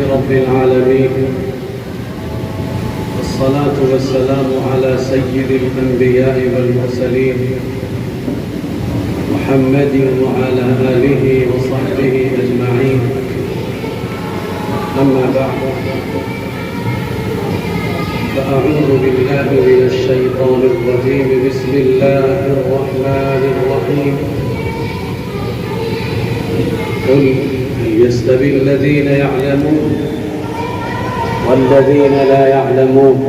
رب العالمين، والصلاة والسلام على سيد الأنبياء والمرسلين محمد وعلى آله وصحبه أجمعين. أما بعد، فأعوذ بالله من الشيطان الرجيم. بسم الله الرحمن الرحيم. قل هل يستوي الذين يعلمون والذين لا يعلمون؟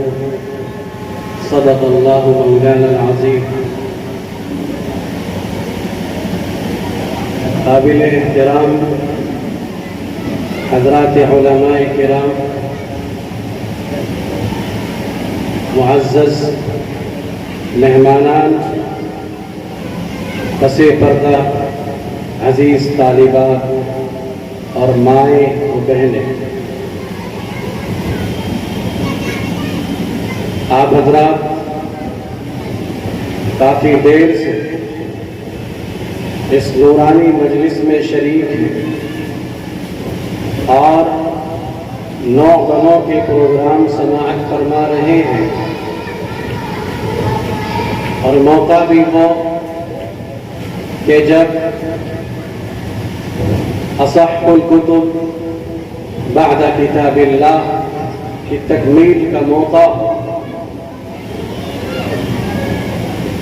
صدق الله مولانا العظيم. قابل احترام حضرات علماء کرام، معزز مہمانان، پس پردہ عزیز طالبات اور مائیں و بہنیں، آپ حضرات کافی دیر سے اس نورانی مجلس میں شریک ہیں اور 9 غموں کے پروگرام سماعت فرما رہے ہیں، اور موقع بھی ہو کہ جب اصح الکتب بعد کتاب اللہ کی تکمیل کا موقع ہو۔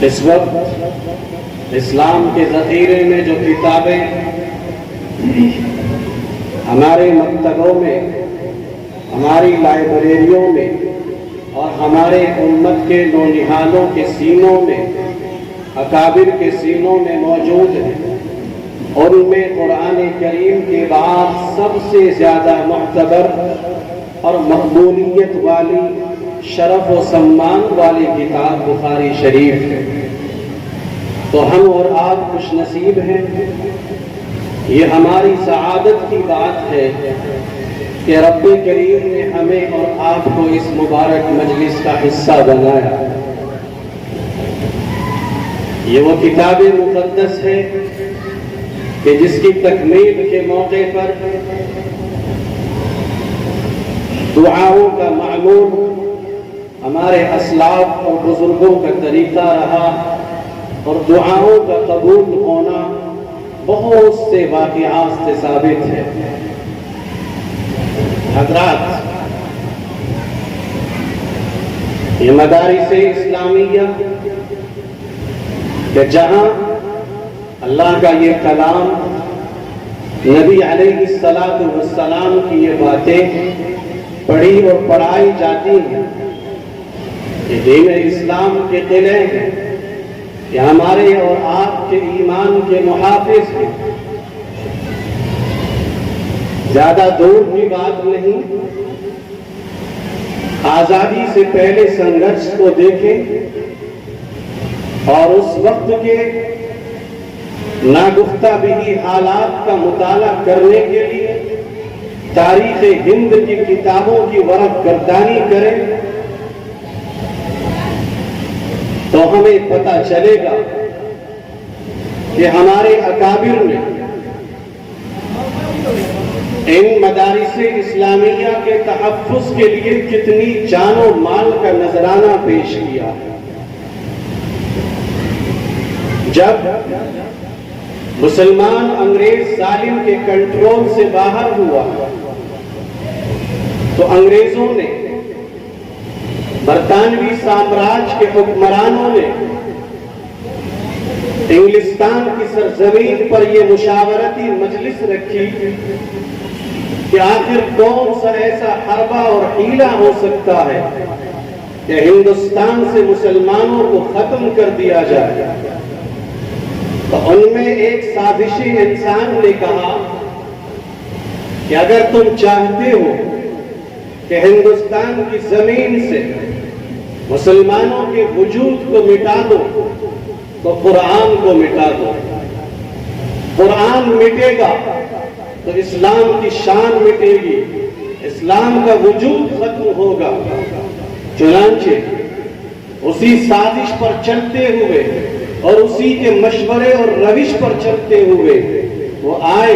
اس وقت اسلام کے ذخیرے میں جو کتابیں ہمارے مکتبوں میں، ہماری لائبریریوں میں اور ہمارے امت کے نونہالوں کے سینوں میں، اکابر کے سینوں میں موجود ہیں، اور ان میں قرآن کریم کے بعد سب سے زیادہ معتبر اور مقبولیت والی، شرف و سمان والی کتاب بخاری شریف ہے۔ تو ہم اور آپ خوش نصیب ہیں، یہ ہماری سعادت کی بات ہے کہ رب کریم نے ہمیں اور آپ کو اس مبارک مجلس کا حصہ بنایا۔ یہ وہ کتاب مقدس ہے کہ جس کی تکمیل کے موقع پر دعاؤں کا معمول ہمارے اسلاف اور بزرگوں کا طریقہ رہا، اور دعاؤں کا قبول ہونا بہت سے واقعات سے ثابت ہے۔ حضرات، یہ مدارس اسلامیہ کہ جہاں اللہ کا یہ کلام، نبی علیہ السلام کی یہ باتیں پڑھی اور پڑھائی جاتی ہیں، یہ دین اسلام کے قلعے ہیں، یہ ہمارے اور آپ کے ایمان کے محافظ ہیں۔ زیادہ دور کی بات نہیں، آزادی سے پہلے سنگھرش کو دیکھیں اور اس وقت کے ناگفتہ بھی حالات کا مطالعہ کرنے کے لیے تاریخ ہند کی کتابوں کی ورق گردانی کریں تو ہمیں پتہ چلے گا کہ ہمارے اکابر نے ان مدارس اسلامیہ کے تحفظ کے لیے کتنی جان و مال کا نذرانہ پیش کیا ہے۔ جب مسلمان انگریز ظالم کے کنٹرول سے باہر ہوا تو انگریزوں نے، برطانوی سامراج کے حکمرانوں نے انگلستان کی سرزمین پر یہ مشاورتی مجلس رکھی کہ آخر کون سا ایسا حربہ اور حیلہ ہو سکتا ہے کہ ہندوستان سے مسلمانوں کو ختم کر دیا جائے۔ تو ان میں ایک سازشی انسان نے کہا کہ اگر تم چاہتے ہو کہ ہندوستان کی زمین سے مسلمانوں کے وجود کو مٹا دو تو قرآن کو مٹا دو۔ قرآن مٹے گا تو اسلام کی شان مٹے گی، اسلام کا وجود ختم ہوگا۔ چنانچہ اسی سازش پر چلتے ہوئے اور اسی کے مشورے اور روش پر چلتے ہوئے وہ آئے،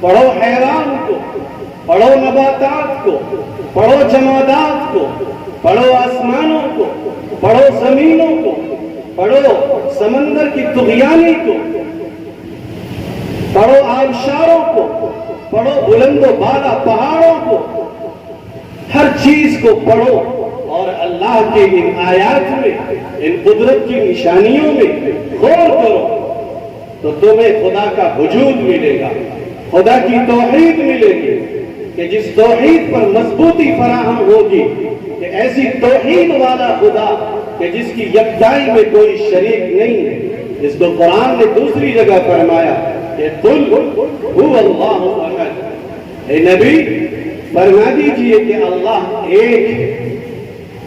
پڑھو حیوان کو، پڑھو نباتات کو، پڑھو جمادات کو، پڑھو آسمانوں کو، پڑھو زمینوں کو، پڑھو سمندر کی طغیانی کو، پڑھو آبشاروں کو، پڑھو بلند و بالا پہاڑوں کو، ہر چیز کو پڑھو اور اللہ کے ان آیات میں، ان قدرت کی نشانیوں میں غور کرو تو تمہیں خدا کا وجود ملے گا، خدا کی توحید ملے گی کہ جس توحید پر مضبوطی فراہم ہوگی کہ ایسی توحید والا خدا کہ جس کی یکتائی میں کوئی شریک نہیں ہے، جس کو قرآن نے دوسری جگہ فرمایا کہ قل هو اللہ احد، اے نبی فرما دیجئے کہ اللہ ایک ہے،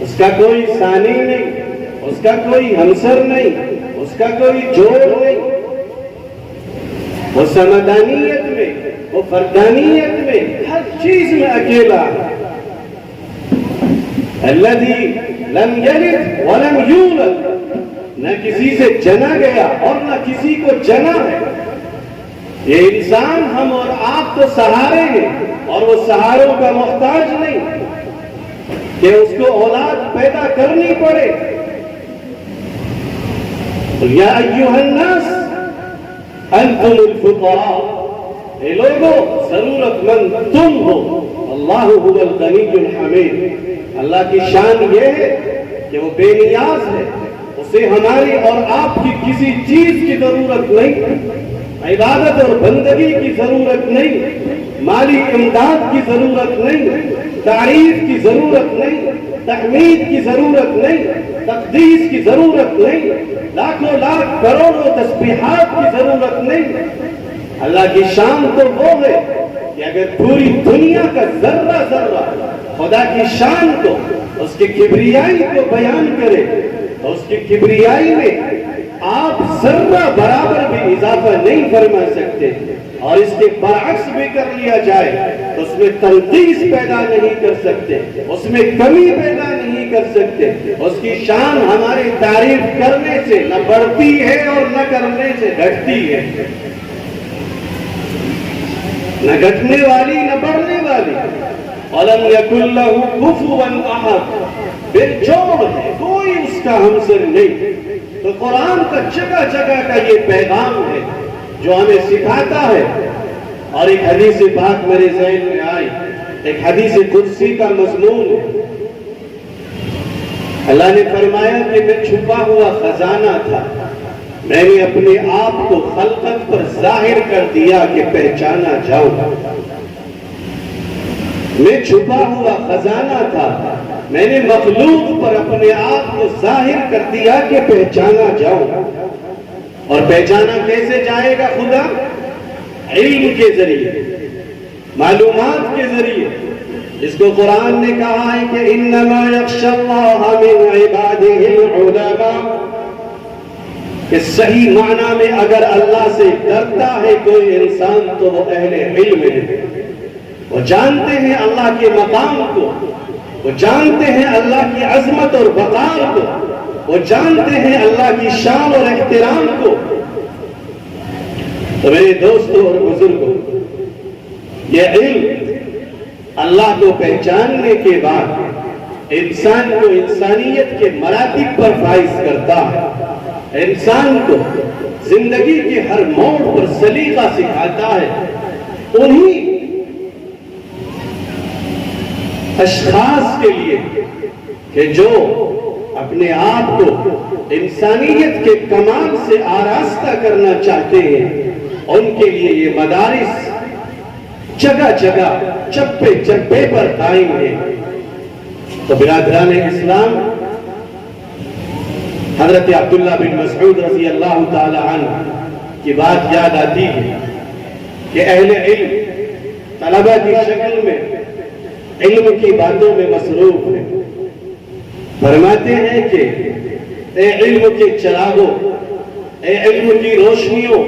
اس کا کوئی ثانی نہیں، اس کا کوئی ہمسر نہیں، اس کا کوئی جوڑ نہیں، وہ سمدانیت میں، وہ فردانیت میں، ہر چیز میں اکیلا ہے۔ الذی لم یلد ولم یولد، نہ کسی سے جنا گیا اور نہ کسی کو جنا ہے۔ یہ انسان ہم اور آپ تو سہارے ہیں اور وہ سہاروں کا محتاج نہیں کہ اس کو اولاد پیدا کرنی پڑے۔ یا ایھا الناس انتم الفقراء، اے لوگوں ضرورت مند تم ہو، اللہ هو الغنی الحمید، اللہ کی شان یہ ہے کہ وہ بے نیاز ہے، اسے ہماری اور آپ کی کسی چیز کی ضرورت نہیں، عبادت اور بندگی کی ضرورت نہیں، مالی امداد کی ضرورت نہیں، تعریف کی ضرورت نہیں، تحمید کی ضرورت نہیں، تقدیس کی ضرورت نہیں، لاکھوں لاکھ کروڑوں تسبیحات کی ضرورت نہیں۔ اللہ کی شان تو وہ ہے کہ اگر پوری دنیا کا ذرہ ذرہ خدا کی شان کو، اس کی کبریائی کو بیان کرے تو اس کی کبریائی میں آپ ذرہ برابر بھی اضافہ نہیں فرما سکتے، اور اس کے برعکس بھی کر لیا جائے تو اس میں تنقیص پیدا نہیں کر سکتے، اس میں کمی پیدا نہیں کر سکتے۔ اس کی شان ہماری تعریف کرنے سے نہ بڑھتی ہے اور نہ کرنے سے گھٹتی ہے، نہ گھٹنے والی نہ بڑھنے والی۔ وَلَمْ يَكُنْ لَهُ كُفُوًا أَحَدٌ، بے جوڑ ہے، کوئی اس کا ہمسر نہیں۔ تو قرآن کا جگہ جگہ کا یہ پیغام ہے جو ہمیں سکھاتا ہے۔ اور ایک حدیث پاک میرے ذہن میں آئی، ایک حدیث قدسی کا مضمون ہے۔ اللہ نے فرمایا کہ میں چھپا ہوا خزانہ تھا، میں نے اپنے آپ کو خلقت پر ظاہر کر دیا کہ پہچانا جاؤں۔ میں چھپا ہوا خزانہ تھا، میں نے مخلوق پر اپنے آپ کو ظاہر کر دیا کہ پہچانا جاؤں۔ اور پہچانا کیسے جائے گا خدا؟ علم کے ذریعے، معلومات کے ذریعے، جس کو قرآن نے کہا ہے کہ انما یخشی اللہ من عبادہ العلماء، کہ صحیح معنی میں اگر اللہ سے ڈرتا ہے کوئی انسان تو وہ اہل علم ہے، وہ جانتے ہیں اللہ کے مقام کو، وہ جانتے ہیں اللہ کی عظمت اور وقار کو، وہ جانتے ہیں اللہ کی شان اور احترام کو۔ تو میرے دوستوں اور بزرگوں، یہ علم اللہ کو پہچاننے کے بعد انسان کو انسانیت کے مراتب پر فائز کرتا ہے، انسان کو زندگی کے ہر موڑ پر سلیقہ سکھاتا ہے۔ انہی اشخاص کے لیے کہ جو اپنے آپ کو انسانیت کے کمال سے آراستہ کرنا چاہتے ہیں، ان کے لیے یہ مدارس جگہ جگہ چپے چپے پر قائم ہے۔ تو برادران اسلام، حضرت عبداللہ بن مسعود رضی اللہ تعالی عنہ کی بات یاد آتی ہے کہ اہل علم طلبہ کی شکل میں علم کی باتوں میں مصروف ہیں۔ فرماتے ہیں کہ اے علم کے چراغوں، اے علم کی روشنیوں،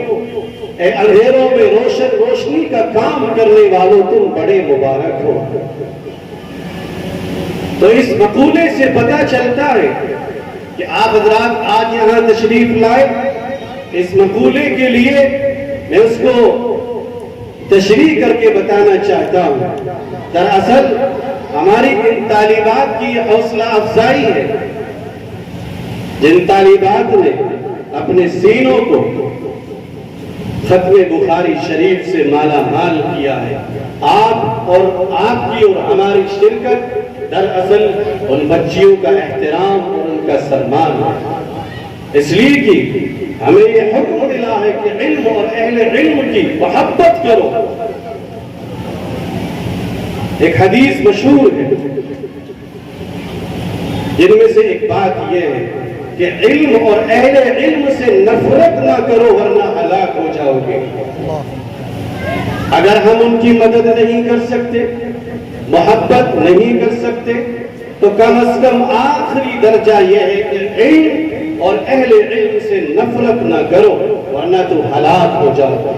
اے اندھیروں میں روشنی کا کام کرنے والوں، تم بڑے مبارک ہو۔ تو اس مقولے سے پتہ چلتا ہے کہ آپ حضرات آج یہاں تشریف لائے، اس مقولے کے لیے میں اس کو تشریح کر کے بتانا چاہتا ہوں۔ دراصل ہماری ان طالبات کی حوصلہ افزائی ہے جن طالبات نے اپنے سینوں کو ختم بخاری شریف سے مالا مال کیا ہے۔ آپ کی اور ہماری شرکت دراصل ان بچیوں کا احترام اور ان کا سرمان ہے، اس لیے کہ ہمیں یہ حکم ملا ہے کہ علم اور اہل علم کی محبت کرو۔ ایک حدیث مشہور ہے جن میں سے ایک بات یہ ہے کہ علم اور اہل علم سے نفرت نہ کرو ورنہ ہلاک ہو جاؤ گے۔ اگر ہم ان کی مدد نہیں کر سکتے، محبت نہیں کر سکتے، تو کم از کم آخری درجہ یہ ہے کہ علم اور اہل علم سے نفرت نہ کرو ورنہ تو ہلاک ہو جاؤ گے۔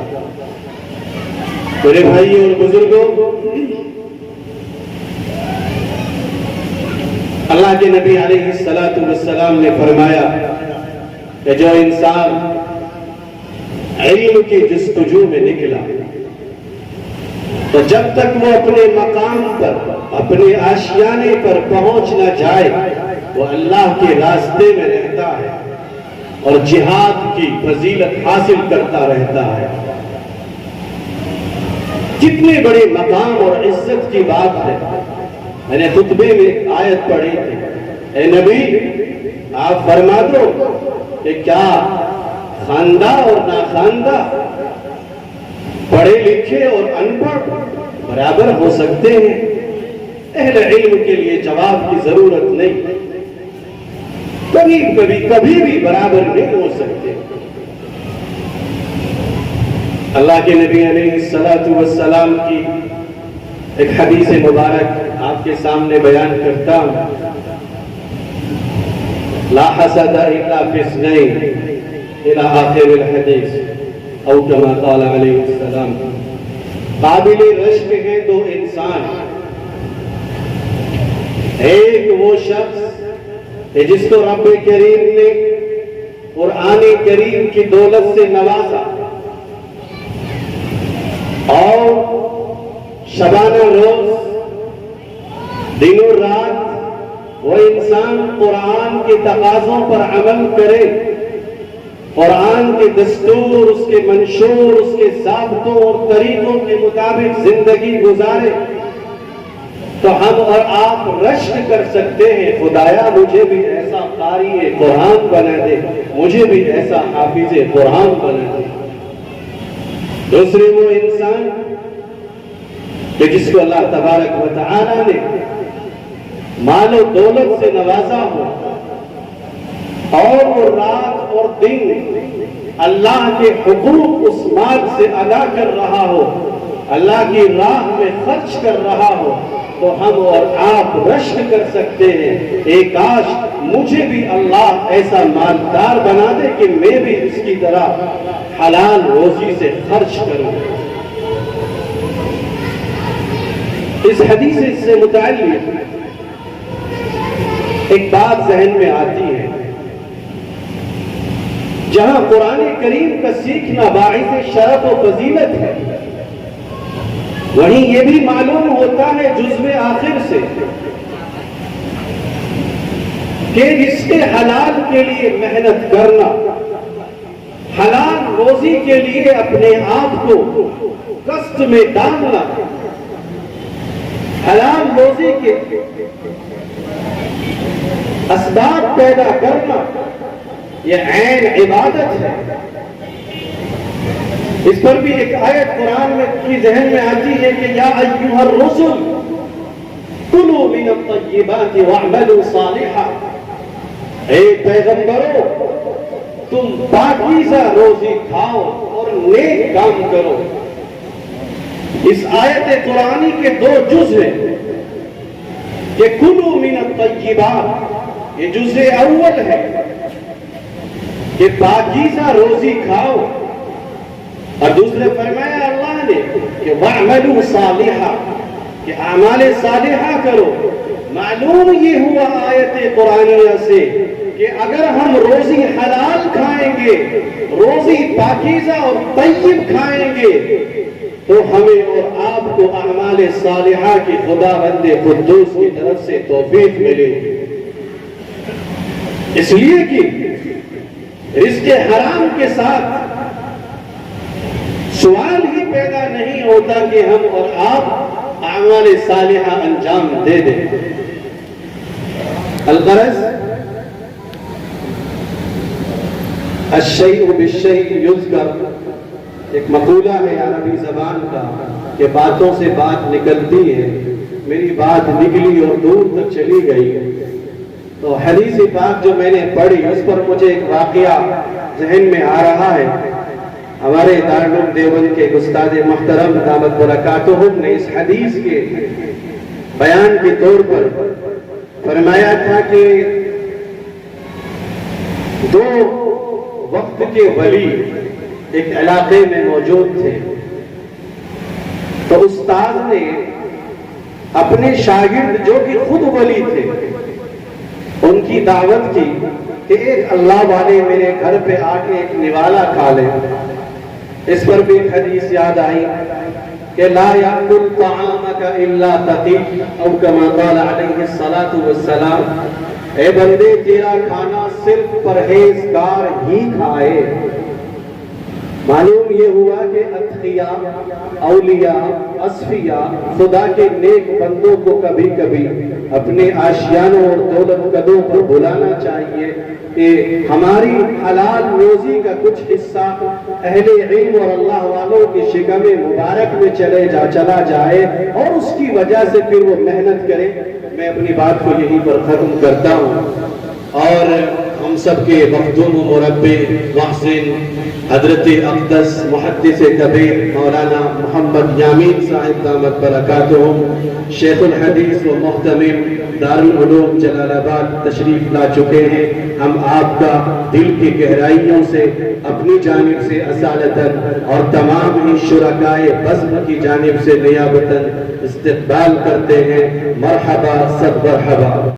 میرے بھائی اور بزرگوں، اللہ کے نبی علیہ السلام نے فرمایا کہ جو انسان علم کی جستجو میں نکلا تو جب تک وہ اپنے مقام پر، اپنے آشیانے پر پہنچ نہ جائے وہ اللہ کے راستے میں رہتا ہے اور جہاد کی فضیلت حاصل کرتا رہتا ہے۔ کتنے بڑے مقام اور عزت کی بات ہے۔ میں نے خطبے میں ایک آیت پڑھی تھی، اے نبی آپ فرما دو کہ کیا خواندہ اور ناخواندہ، پڑھے لکھے اور ان پڑھ برابر ہو سکتے ہیں؟ اہل علم کے لیے جواب کی ضرورت نہیں، کبھی بھی برابر نہیں ہو سکتے۔ اللہ کے نبی علیہ السلام کی ایک حدیث مبارک آپ کے سامنے بیان کرتا ہوں۔ لا حسد الا فی اثنین الى آخر الحدیث او کما قال علیہ السلام۔ قابل رشک ہیں دو انسان، ایک وہ شخص جس کو رب کریم نے قرآن کریم کی دولت سے نوازا اور شبانہ روز دن و رات وہ انسان قرآن کے تقاضوں پر عمل کرے، قرآن کے دستور، اس کے منشور، اس کے ضابطوں اور طریقوں کے مطابق زندگی گزارے، تو ہم اور آپ رشک کر سکتے ہیں خدایا مجھے بھی ایسا قاری قرآن بنا دے، مجھے بھی ایسا حافظ قرآن بنا دے۔ دوسرے وہ انسان کہ جس کو اللہ تبارک و تعالی نے مال و دولت سے نوازا ہو اور وہ رات اور دن اللہ کے حقوق اس مال سے ادا کر رہا ہو، اللہ کی راہ میں خرچ کر رہا ہو، تو ہم اور آپ رشک کر سکتے ہیں اے کاش مجھے بھی اللہ ایسا مالدار بنا دے کہ میں بھی اس کی طرح حلال روزی سے خرچ کروں۔ اس حدیث سے متعلق ایک بات ذہن میں آتی ہے، جہاں قرآن کریم کا سیکھنا باعث شرف و فضیلت ہے، وہیں یہ بھی معلوم ہوتا ہے جزو آخر سے کہ رزق حلال کے لیے محنت کرنا، حلال روزی کے لیے اپنے آپ کو کشت میں ڈالنا، حلال روزی کے اسباب پیدا کرنا، یہ عین عبادت ہے۔ اس پر بھی ایک آیت قرآن میں کی ذہن میں آتی ہے کہ یا ایھا الرسل کلوا من الطیبات واعملوا صالحا، اے پیغمبروں تم پاکیزہ روزی کھاؤ اور نیک کام کرو۔ اس آیت قرآنی کے دو جز ہیں کہ کلوا من الطیبات، یہ جز اول ہے کہ پاکیزہ روزی کھاؤ، اور دوسرے فرمایا اللہ نے کہ وَاعْمَلُوا صَالِحًا، کہ اعمال صالحہ کرو۔ معلوم یہ ہوا آیت قرآنیہ سے کہ اگر ہم روزی حلال کھائیں گے، روزی پاکیزہ اور طیب کھائیں گے، تو ہمیں اور آپ کو اعمال صالحہ کی خداوند قدوس کی طرف سے توفیق ملے، اس لیے کہ رزق حرام کے ساتھ سوال ہی پیدا نہیں ہوتا کہ ہم اور آپ اعمال صالحہ انجام دے دیں۔ الغرض الشیء بالشیء یذکر، ایک مقولہ ہے عربی زبان کا کہ باتوں سے بات نکلتی ہے، میری بات نکلی اور دور تک چلی گئی۔ تو حدیث پاک جو میں نے پڑھی اس پر مجھے ایک واقعہ ذہن میں آ رہا ہے۔ ہمارے دارالعلوم دیوبند کے استاد محترم دامت برکاتہم نے اس حدیث کے بیان کے طور پر فرمایا تھا کہ دو وقت کے ولی ایک علاقے میں موجود تھے، تو استاد نے اپنے شاگرد جو کہ خود ولی تھے ان کی دعوت کی کہ ایک اللہ والے میرے گھر پہ آ کے ایک نوالا کھا لے۔ اس پر بھی ایک حدیث یاد آئی کہ لا یاکل طعامک الا تقی، او کما قال علیہ الصلاۃ والسلام، اے بندے تیرا کھانا صرف پرہیزگار ہی کھائے۔ معلوم یہ ہوا کہ اتقیاء، اولیاء، اصفیاء، خدا کے نیک بندوں کو کبھی کبھی اپنے آشیانوں اور دولت قدوں پر بلانا چاہیے کہ ہماری حلال روزی کا کچھ حصہ اہل علم اور اللہ والوں کی شکم مبارک میں چلا جائے اور اس کی وجہ سے پھر وہ محنت کرے۔ میں اپنی بات کو یہیں پر ختم کرتا ہوں، اور ہم سب کے مخدوم و مربی محسن حضرت اقدس محدث کبیر مولانا محمد یامین صاحب دامت برکاتہم، شیخ الحدیث و محتمم دارالعلوم جلال آباد تشریف لا چکے ہیں۔ ہم آپ کا دل کی گہرائیوں سے اپنی جانب سے اصالتاً اور تمام ہی شرکائے بزم کی جانب سے نیابتاً استقبال کرتے ہیں۔ مرحبا، سب مرحبا۔